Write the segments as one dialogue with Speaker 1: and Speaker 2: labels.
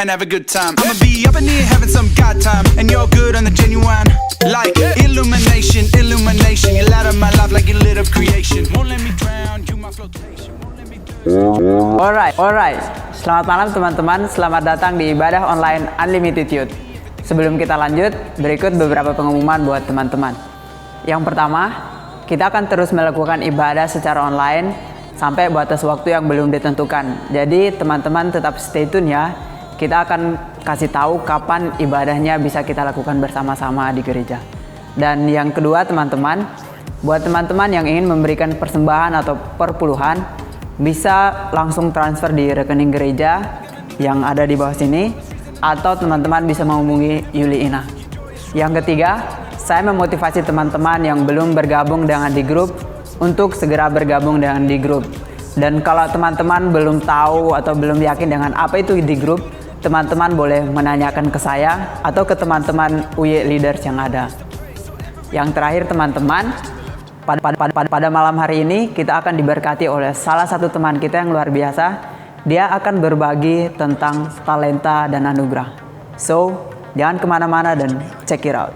Speaker 1: and have a good time. I'ma be up in here having some god time, and you're good on the genuine. Like illumination, illumination. You light up my life like you lit up creation. Won't let me drown, you my flotation. Won't let me drown.
Speaker 2: Alright. Selamat malam teman-teman. Selamat datang di ibadah online Unlimited Youth. Sebelum kita lanjut, berikut beberapa pengumuman buat teman-teman. Yang pertama, kita akan terus melakukan ibadah secara online sampai batas waktu yang belum ditentukan. Jadi teman-teman tetap stay tune ya. Kita akan kasih tahu kapan ibadahnya bisa kita lakukan bersama-sama di gereja. Dan yang kedua teman-teman, buat teman-teman yang ingin memberikan persembahan atau perpuluhan, bisa langsung transfer di rekening gereja yang ada di bawah sini, atau teman-teman bisa menghubungi Yuli Ina. Yang ketiga, saya memotivasi teman-teman yang belum bergabung dengan di grup untuk segera bergabung dengan di grup. Dan kalau teman-teman belum tahu atau belum yakin dengan apa itu di grup, teman-teman boleh menanyakan ke saya atau ke teman-teman UY Leaders yang ada. Yang terakhir teman-teman, pada malam hari ini kita akan diberkati oleh salah satu teman kita yang luar biasa. Dia akan berbagi tentang talenta dan anugerah. So, jangan kemana-mana dan check it out.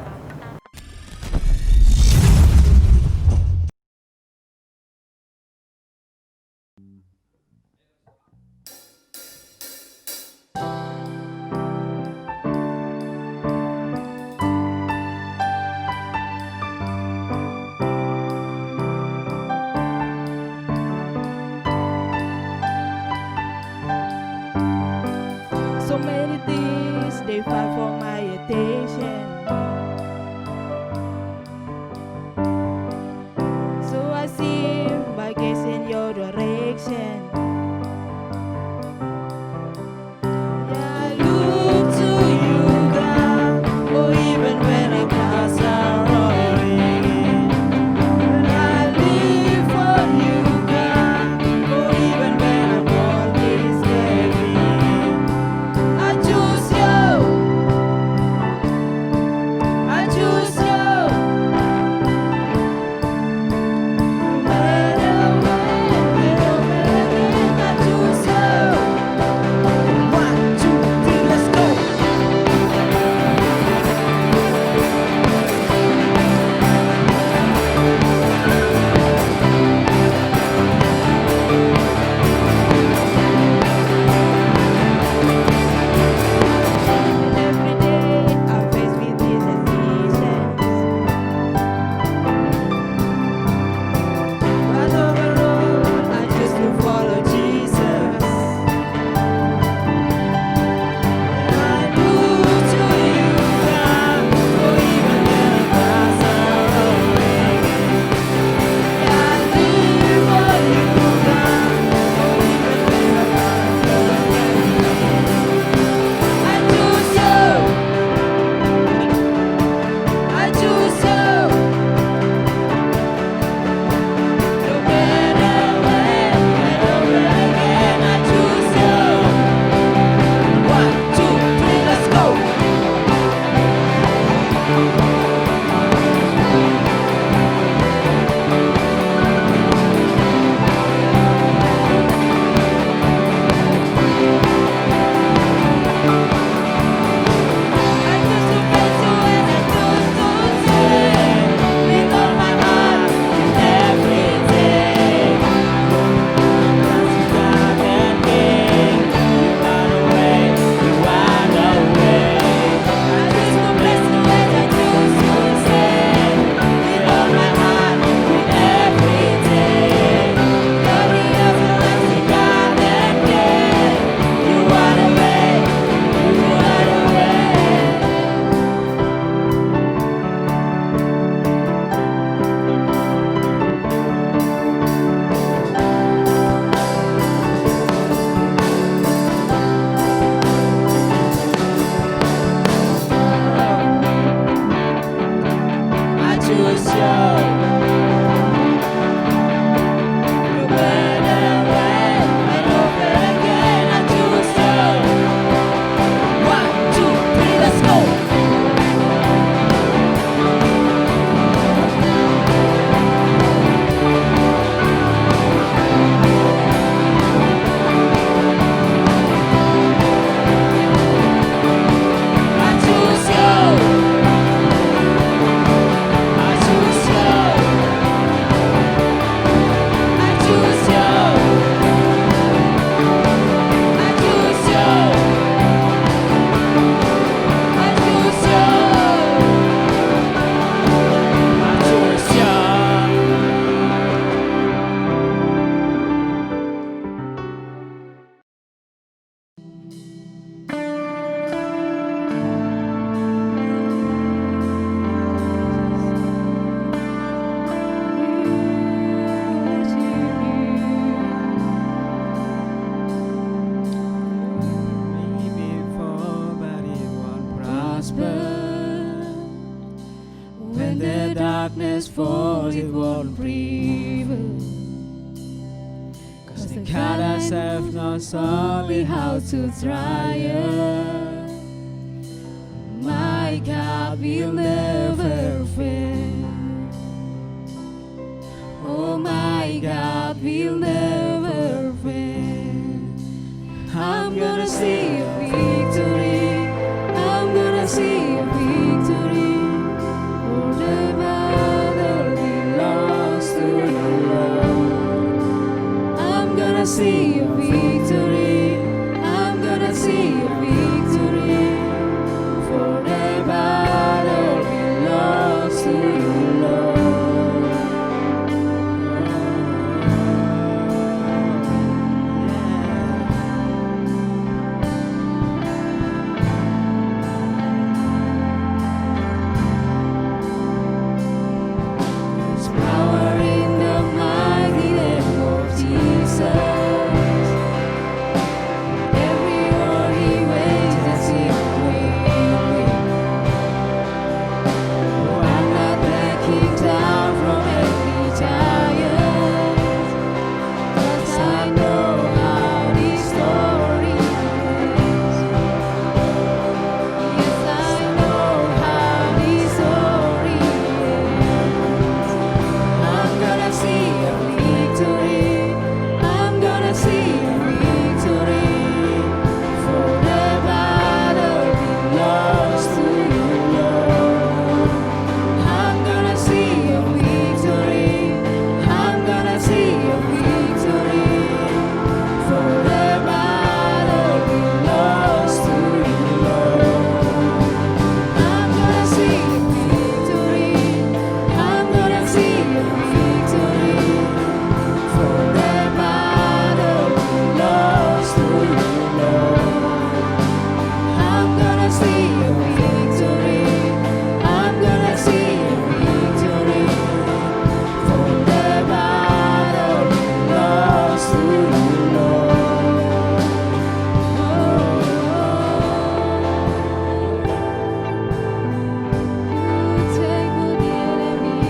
Speaker 3: So many things they fight for my attention. force it won't prevail. Cause the God I serve knows only how to triumph. My God will never fail. Oh, my God will never fail. I'm gonna see a victory. I'm gonna see a victory. For the battle belongs to you, Lord. I'm gonna see a victory. I'm gonna see a victory. For the battle belongs to you, Lord. There's power in the mighty name of Jesus. Every word he wages it will win. Oh, I'm not backing down from every giant, 'cause I know how this story ends. Yes, I know how this story ends. I'm gonna see a victory. I'm gonna see a victory. For the battle belongs to you, Lord. I'm gonna see a victory. I'm gonna see a victory. For the battle belongs to you, Lord. I'm gonna see a victory. I'm gonna see a victory. For the battle belongs to you, Lord. I'm gonna see a victory. I'm gonna see a victory. For the battle belongs to you, Lord. You take what the enemy.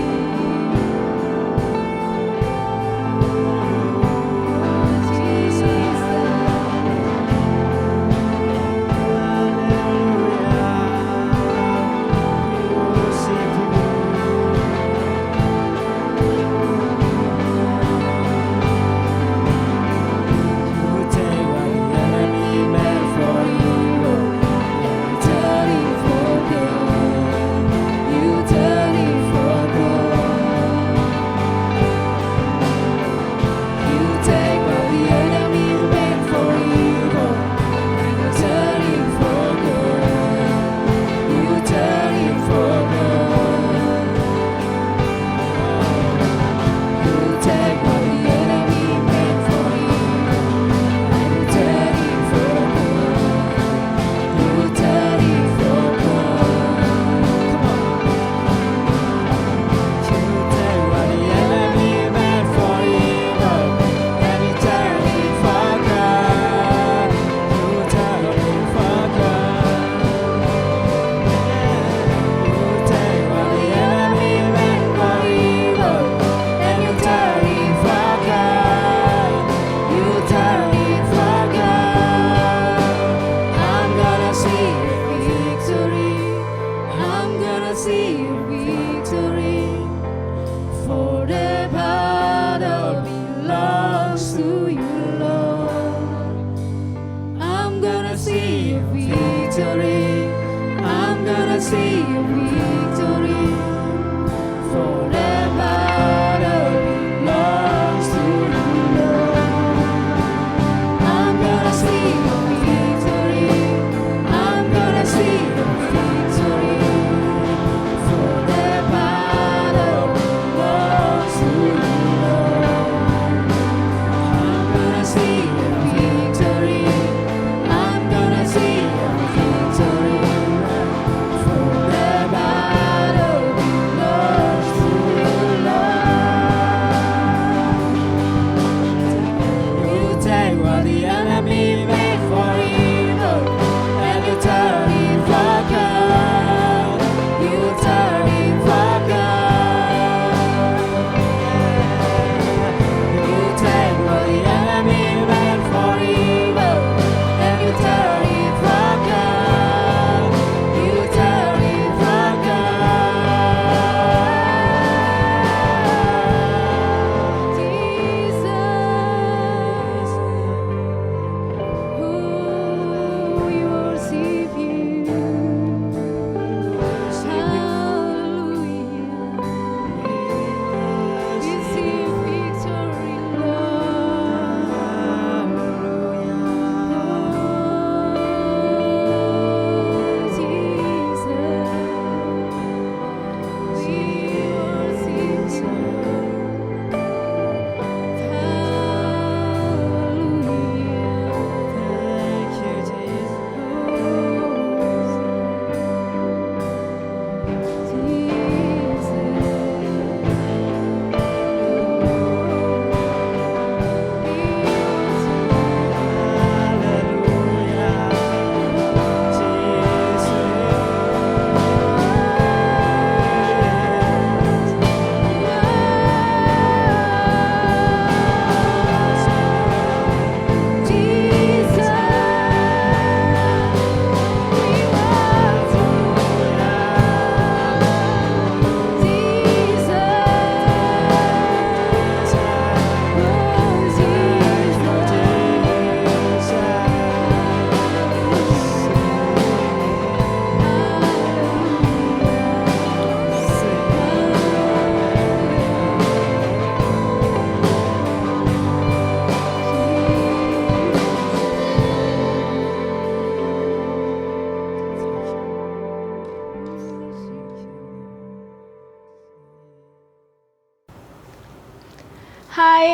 Speaker 3: See a victory, for the battle belongs to you, Lord. I'm gonna see a victory. I'm gonna see a victory. For the battle belongs to you, Lord. I'm gonna see a victory. I'm gonna see a victory. For the battle belongs to you, Lord. I'm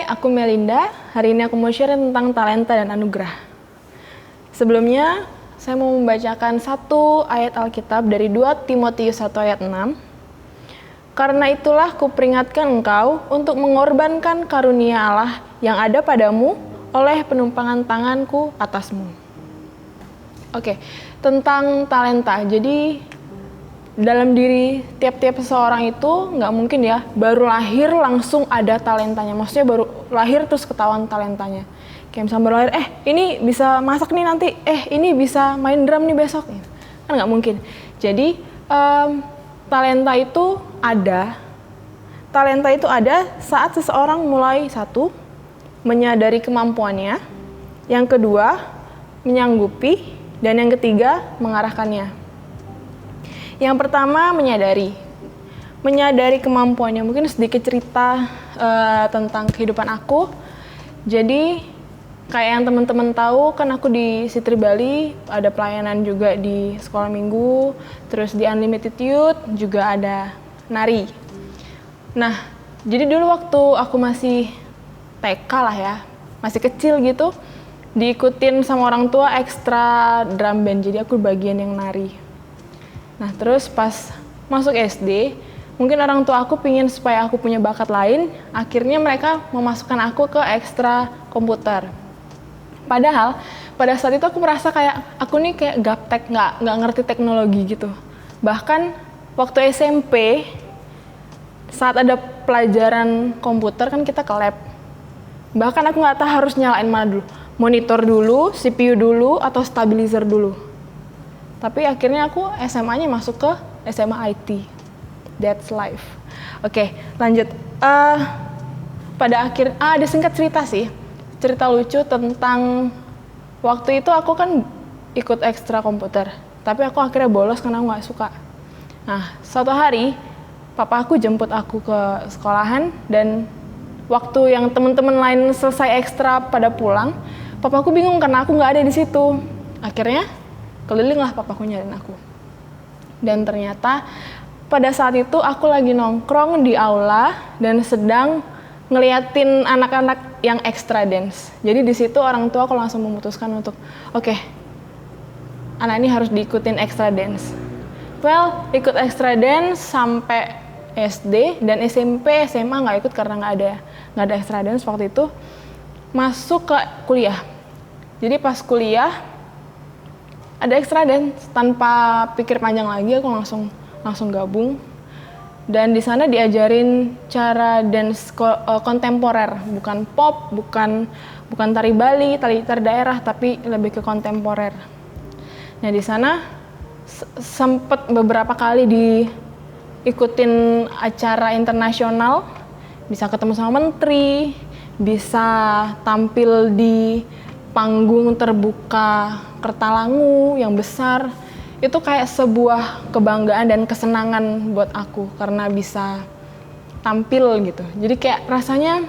Speaker 4: aku Melinda. Hari ini aku mau share tentang talenta dan anugerah. Sebelumnya, saya mau membacakan satu ayat Alkitab dari 2 Timotius 1 ayat 6. Karena itulah kuperingatkan engkau untuk mengorbankan karunia Allah yang ada padamu oleh penumpangan tanganku atasmu. Oke, tentang talenta. Jadi, dalam diri tiap-tiap seseorang itu nggak mungkin ya baru lahir langsung ada talentanya. Maksudnya baru lahir terus ketahuan talentanya. Kayak misalnya baru lahir, ini bisa masak nih nanti, ini bisa main drum nih besok. Kan nggak mungkin. Jadi talenta itu ada. Talenta itu ada saat seseorang mulai satu, menyadari kemampuannya. Yang kedua, menyanggupi. Dan yang ketiga, mengarahkannya. Yang pertama, menyadari kemampuannya. Mungkin sedikit cerita tentang kehidupan aku. Jadi, kayak yang teman-teman tahu, kan aku di Sitri Bali, ada pelayanan juga di sekolah minggu, terus di Unlimited Youth, juga ada nari. Nah, jadi dulu waktu aku masih TK lah ya, masih kecil gitu, diikutin sama orang tua ekstra drum band, jadi aku bagian yang nari. Nah, terus pas masuk SD, mungkin orang tua aku pingin supaya aku punya bakat lain, akhirnya mereka memasukkan aku ke ekstra komputer. Padahal, pada saat itu aku merasa kayak, aku nih kayak gaptek, nggak ngerti teknologi gitu. Bahkan, waktu SMP, saat ada pelajaran komputer kan kita ke lab. Bahkan aku nggak tahu harus nyalain mana dulu. Monitor dulu, CPU dulu, atau stabilizer dulu. Tapi akhirnya aku SMA-nya masuk ke SMA IT. That's life. Oke, lanjut. Ada singkat cerita sih. Cerita lucu tentang waktu itu aku kan ikut ekstra komputer. Tapi aku akhirnya bolos karena aku nggak suka. Nah, suatu hari, papa aku jemput aku ke sekolahan. Dan waktu yang teman-teman lain selesai ekstra pada pulang, papa aku bingung karena aku nggak ada di situ. Akhirnya, kelilinglah papaku nyariin aku. Dan ternyata pada saat itu aku lagi nongkrong di aula dan sedang ngeliatin anak-anak yang extra dance. Jadi di situ orang tua aku langsung memutuskan untuk oke, anak ini harus diikutin extra dance. Well, ikut extra dance sampai SD dan SMP, SMA nggak ikut karena nggak ada extra dance waktu itu. Masuk ke kuliah. Jadi pas kuliah ada extra dance, tanpa pikir panjang lagi aku langsung gabung. Dan di sana diajarin cara dance kontemporer, bukan pop, bukan tari Bali, tari daerah, tapi lebih ke kontemporer. Nah, di sana sempet beberapa kali diikutin acara internasional, bisa ketemu sama menteri, bisa tampil di panggung terbuka Kertalangu yang besar. Itu kayak sebuah kebanggaan dan kesenangan buat aku karena bisa tampil gitu. Jadi kayak rasanya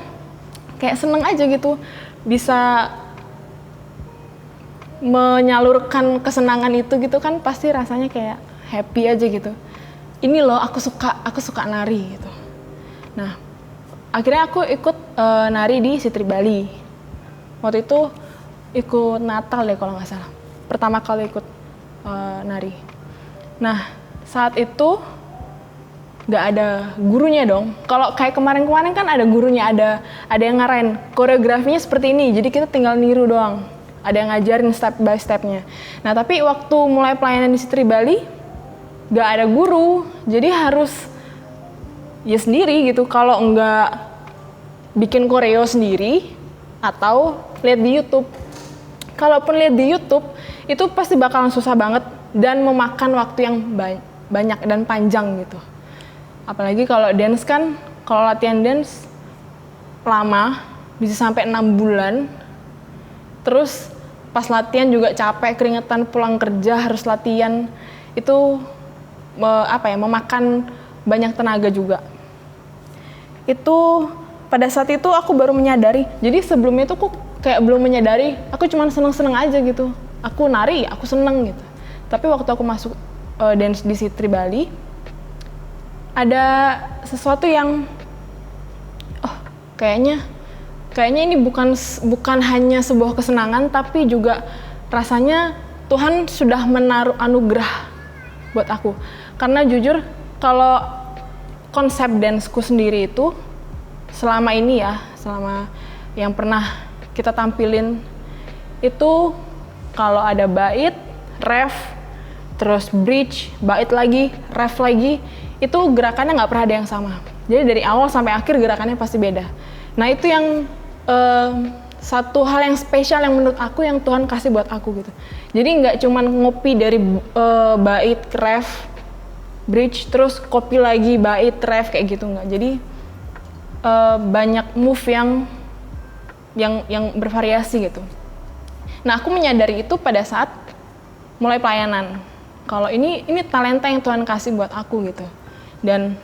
Speaker 4: kayak seneng aja gitu bisa menyalurkan kesenangan itu gitu kan, pasti rasanya kayak happy aja gitu. Ini loh aku suka nari gitu. Nah, akhirnya aku ikut nari di Sitri Bali. Waktu itu ikut Natal deh kalau nggak salah. Pertama kali ikut nari. Nah, saat itu nggak ada gurunya dong. Kalau kayak kemarin-kemarin kan ada gurunya, ada yang ngarahin koreografinya seperti ini. Jadi kita tinggal niru doang. Ada yang ngajarin step by stepnya. Nah, tapi waktu mulai pelayanan di Sitri Bali, nggak ada guru. Jadi harus ya sendiri gitu. Kalau nggak bikin koreo sendiri atau lihat di YouTube. Kalaupun lihat di YouTube, itu pasti bakalan susah banget dan memakan waktu yang banyak dan panjang gitu. Apalagi kalau dance kan, kalau latihan dance lama, bisa sampai 6 bulan. Terus pas latihan juga capek, keringetan, pulang kerja harus latihan. Itu memakan banyak tenaga juga. Itu pada saat itu aku baru menyadari. Jadi sebelumnya itu aku kayak belum menyadari, aku cuma seneng-seneng aja gitu. Aku nari, aku seneng gitu. Tapi waktu aku masuk dance di Sitri Bali, ada sesuatu yang, kayaknya kayaknya ini bukan hanya sebuah kesenangan, tapi juga rasanya Tuhan sudah menaruh anugerah buat aku. Karena jujur, kalau konsep danceku sendiri itu selama ini ya, selama yang pernah kita tampilin itu, kalau ada bait, ref, terus bridge, bait lagi, ref lagi, itu gerakannya nggak pernah ada yang sama. Jadi dari awal sampai akhir gerakannya pasti beda. Nah itu yang satu hal yang spesial yang menurut aku yang Tuhan kasih buat aku gitu. Jadi nggak cuman ngopi dari bait, ref, bridge, terus copy lagi bait, ref kayak gitu, nggak. Jadi banyak move yang bervariasi gitu. Nah aku menyadari itu pada saat mulai pelayanan. Kalau ini talenta yang Tuhan kasih buat aku gitu. Dan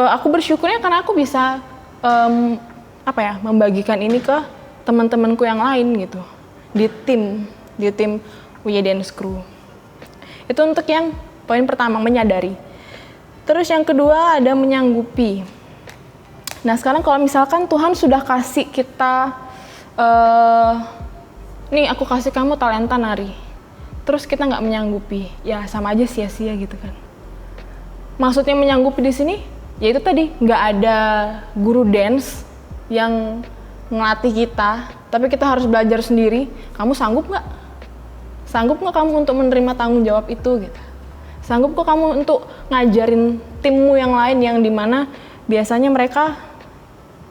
Speaker 4: aku bersyukurnya karena aku bisa membagikan ini ke teman-temanku yang lain gitu. Di tim WY Dance Crew. Itu untuk yang poin pertama, menyadari. Terus yang kedua ada menyanggupi. Nah sekarang kalau misalkan Tuhan sudah kasih kita, nih aku kasih kamu talenta nari, terus kita nggak menyanggupi, ya sama aja sia-sia gitu kan. Maksudnya menyanggupi di sini, ya itu tadi, nggak ada guru dance yang ngelatih kita, tapi kita harus belajar sendiri. Kamu sanggup nggak? Sanggup nggak kamu untuk menerima tanggung jawab itu gitu? Sanggup kok kamu untuk ngajarin timmu yang lain yang dimana biasanya mereka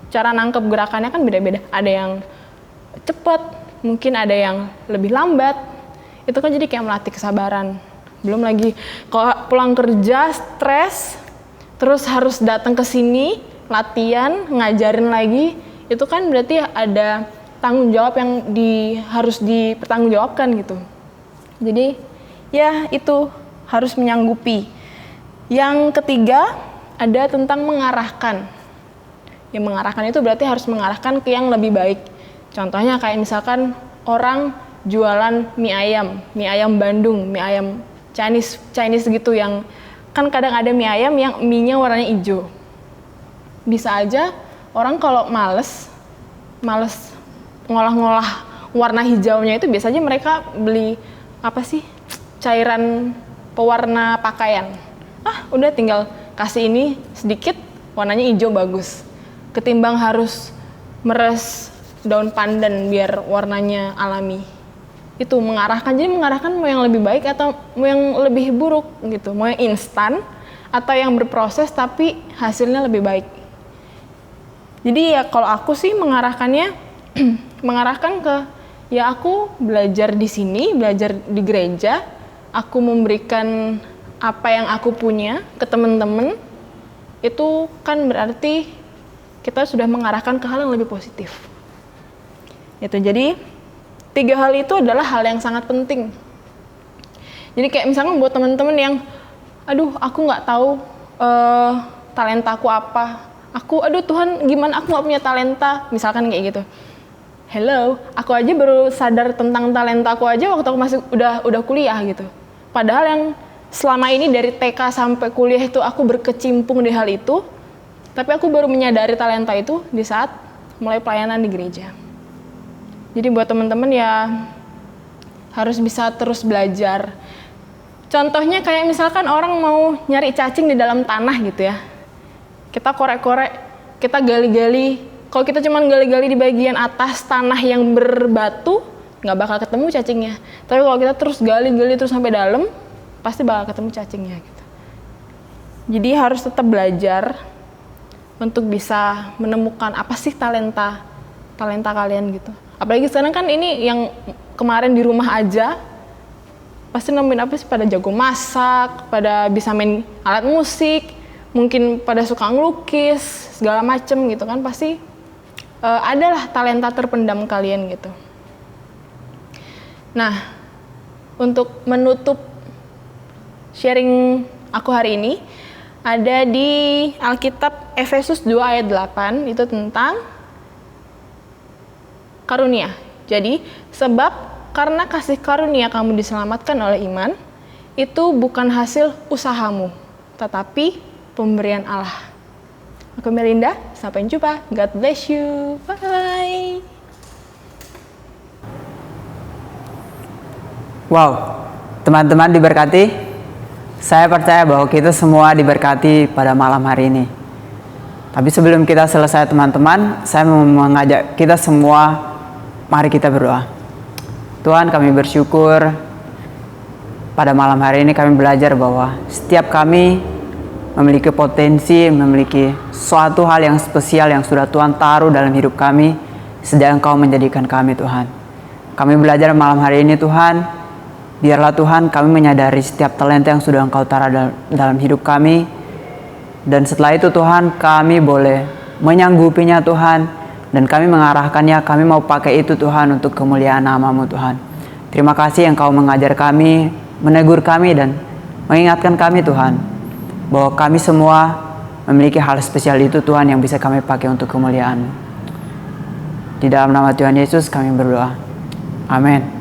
Speaker 4: cara nangkep gerakannya kan beda-beda. Ada yang cepet, mungkin ada yang lebih lambat. Itu kan jadi kayak melatih kesabaran. Belum lagi kalau pulang kerja stres, terus harus datang ke sini latihan, ngajarin lagi. Itu kan berarti ada tanggung jawab yang harus dipertanggungjawabkan gitu. Jadi ya itu harus menyanggupi. Yang ketiga ada tentang mengarahkan. Yang mengarahkan itu berarti harus mengarahkan ke yang lebih baik. Contohnya kayak misalkan orang jualan mie ayam Bandung, mie ayam Chinese gitu, yang kan kadang ada mie ayam yang mie-nya warnanya hijau. Bisa aja orang kalau males ngolah-ngolah warna hijaunya itu, biasanya mereka beli cairan pewarna pakaian. Udah tinggal kasih ini sedikit, warnanya hijau bagus. Ketimbang harus meres daun pandan biar warnanya alami. Itu mengarahkan, jadi mengarahkan mau yang lebih baik atau mau yang lebih buruk gitu, mau yang instan atau yang berproses tapi hasilnya lebih baik. Jadi ya kalau aku sih mengarahkannya mengarahkan ke, ya aku belajar di sini, belajar di gereja, aku memberikan apa yang aku punya ke teman-teman, itu kan berarti kita sudah mengarahkan ke hal yang lebih positif. Itu jadi 3 hal itu adalah hal yang sangat penting. Jadi kayak misalnya buat teman-teman yang, aku nggak tahu talentaku apa. Aduh Tuhan, gimana aku nggak punya talenta, misalkan kayak gitu. Hello, aku aja baru sadar tentang talentaku aja waktu aku masih udah kuliah gitu. Padahal yang selama ini dari TK sampai kuliah itu aku berkecimpung di hal itu, tapi aku baru menyadari talenta itu di saat mulai pelayanan di gereja. Jadi buat teman-teman ya harus bisa terus belajar. Contohnya kayak misalkan orang mau nyari cacing di dalam tanah gitu ya. Kita korek-korek, kita gali-gali. Kalau kita cuma gali-gali di bagian atas tanah yang berbatu, nggak bakal ketemu cacingnya. Tapi kalau kita terus gali-gali terus sampai dalam, pasti bakal ketemu cacingnya gitu. Jadi harus tetap belajar untuk bisa menemukan apa sih talenta kalian gitu. Apalagi sekarang kan ini yang kemarin di rumah aja, pasti nemuin apa sih, pada jago masak, pada bisa main alat musik, mungkin pada suka ngelukis, segala macem gitu kan, pasti adalah talenta terpendam kalian gitu. Nah, untuk menutup sharing aku hari ini, ada di Alkitab Efesus 2 ayat 8, itu tentang karunia. Jadi, sebab karena kasih karunia kamu diselamatkan oleh iman, itu bukan hasil usahamu, tetapi pemberian Allah. Aku Melinda, sampai jumpa. God bless you. Bye.
Speaker 2: Wow, teman-teman diberkati. Saya percaya bahwa kita semua diberkati pada malam hari ini. Tapi sebelum kita selesai teman-teman, saya mau mengajak kita semua, mari kita berdoa. Tuhan, kami bersyukur pada malam hari ini kami belajar bahwa setiap kami memiliki potensi, memiliki suatu hal yang spesial yang sudah Tuhan taruh dalam hidup kami, sedang Engkau menjadikan kami Tuhan. Kami belajar malam hari ini Tuhan, biarlah Tuhan kami menyadari setiap talenta yang sudah Engkau taruh dalam hidup kami. Dan setelah itu Tuhan, kami boleh menyanggupinya Tuhan. Dan kami mengarahkannya, kami mau pakai itu Tuhan untuk kemuliaan nama-Mu Tuhan. Terima kasih Engkau mengajar kami, menegur kami dan mengingatkan kami Tuhan. Bahwa kami semua memiliki hal spesial itu Tuhan yang bisa kami pakai untuk kemuliaan-Mu. Di dalam nama Tuhan Yesus kami berdoa. Amin.